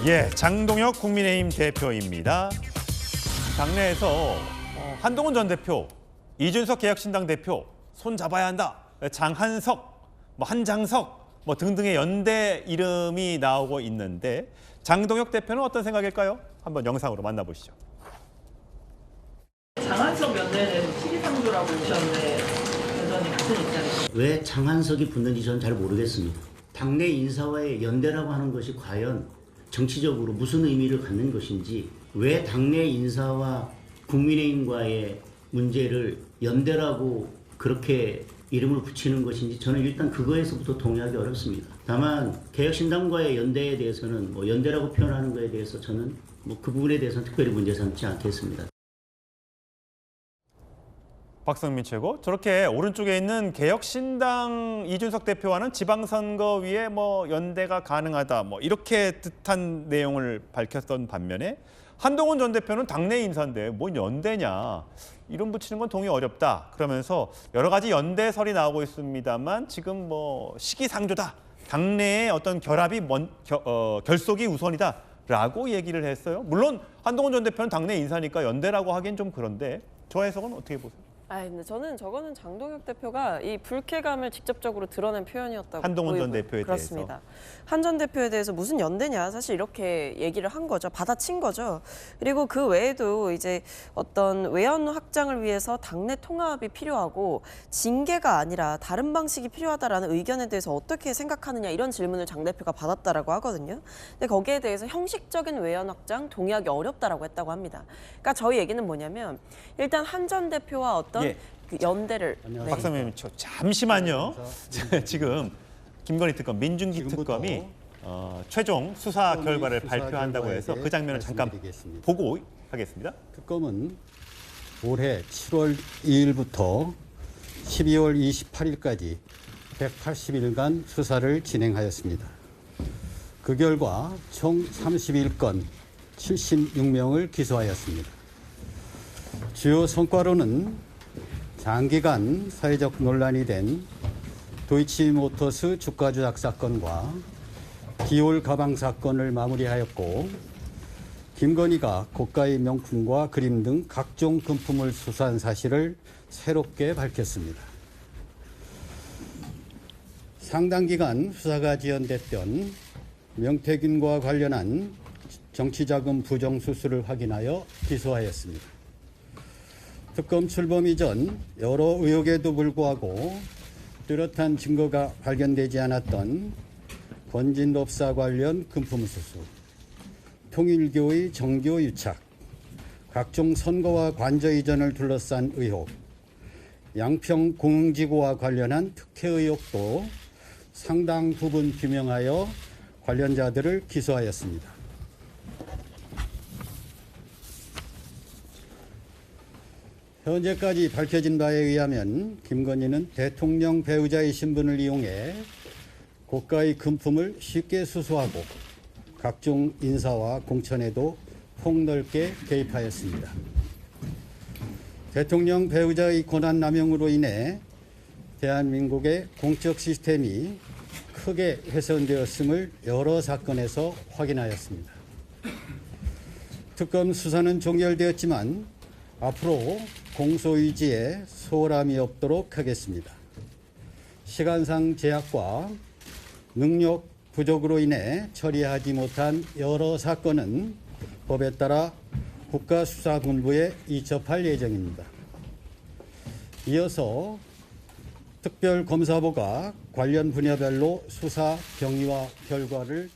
예, 장동혁 국민의힘 대표입니다. 당내에서 한동훈 전 대표, 이준석 개혁신당 대표 손 잡아야 한다. 장한석, 한장석 등등의 연대 이름이 나오고 있는데 장동혁 대표는 어떤 생각일까요? 한번 영상으로 만나보시죠. 장한석 연대는 시기상조라고 보셨는데 여전히 같은 입장이시죠? 왜 장한석이 붙는지 저는 잘 모르겠습니다. 당내 인사와의 연대라고 하는 것이 과연 정치적으로 무슨 의미를 갖는 것인지, 왜 당내 인사와 국민의힘과의 문제를 연대라고 그렇게 이름을 붙이는 것인지 저는 일단 그거에서부터 동의하기 어렵습니다. 다만 개혁신당과의 연대에 대해서는 연대라고 표현하는 것에 대해서 저는 그 부분에 대해서는 특별히 문제 삼지 않겠습니다. 박성민 최고, 저렇게 오른쪽에 있는 개혁신당 이준석 대표와는 지방선거위에 연대가 가능하다 이렇게 뜻한 내용을 밝혔던 반면에 한동훈 전 대표는 당내 인사인데 뭔 연대냐, 이름 붙이는 건 동의 어렵다 그러면서 여러 가지 연대설이 나오고 있습니다만 지금 시기상조다, 당내의 어떤 결속이 우선이다라고 얘기를 했어요. 물론 한동훈 전 대표는 당내 인사니까 연대라고 하기엔 좀 그런데 저 해석은 어떻게 보세요? 근데 저는 저거는 장동혁 대표가 이 불쾌감을 직접적으로 드러낸 표현이었다고 한동훈 전 보이고요. 대표에 그렇습니다. 한 전 대표에 대해서 무슨 연대냐, 사실 이렇게 얘기를 한 거죠. 받아친 거죠. 그리고 그 외에도 이제 어떤 외연 확장을 위해서 당내 통합이 필요하고 징계가 아니라 다른 방식이 필요하다라는 의견에 대해서 어떻게 생각하느냐, 이런 질문을 장 대표가 받았다라고 하거든요. 근데 거기에 대해서 형식적인 외연 확장 동의하기 어렵다라고 했다고 합니다. 그러니까 저희 얘기는 뭐냐면 일단 한 전 대표와 어떤 그 연대를. 박성민 잠시만요. 지금 김건희 특검, 민중기 특검이 최종 수사 결과를 발표한다고 해서 그 장면을 잠깐 보고 하겠습니다. 특검은 올해 7월 2일부터 12월 28일까지 180일간 수사를 진행하였습니다. 그 결과 총 31건 76명을 기소하였습니다. 주요 성과로는 장기간 사회적 논란이 된 도이치모터스 주가 조작 사건과 디올 가방 사건을 마무리하였고, 김건희가 고가의 명품과 그림 등 각종 금품을 수수한 사실을 새롭게 밝혔습니다. 상당 기간 수사가 지연됐던 명태균과 관련한 정치자금 부정수수를 확인하여 기소하였습니다. 특검 출범 이전 여러 의혹에도 불구하고 뚜렷한 증거가 발견되지 않았던 건진법사 관련 금품 수수, 통일교의 정교 유착, 각종 선거와 관저 이전을 둘러싼 의혹, 양평 공흥지구와 관련한 특혜 의혹도 상당 부분 규명하여 관련자들을 기소하였습니다. 현재까지 밝혀진 바에 의하면 김건희는 대통령 배우자의 신분을 이용해 고가의 금품을 쉽게 수수하고 각종 인사와 공천에도 폭넓게 개입하였습니다. 대통령 배우자의 권한남용으로 인해 대한민국의 공적 시스템이 크게 훼손되었음을 여러 사건에서 확인하였습니다. 특검 수사는 종결되었지만 앞으로 공소유지에 소홀함이 없도록 하겠습니다. 시간상 제약과 능력 부족으로 인해 처리하지 못한 여러 사건은 법에 따라 국가수사본부에 이첩할 예정입니다. 이어서 특별검사부가 관련 분야별로 수사 경위와 결과를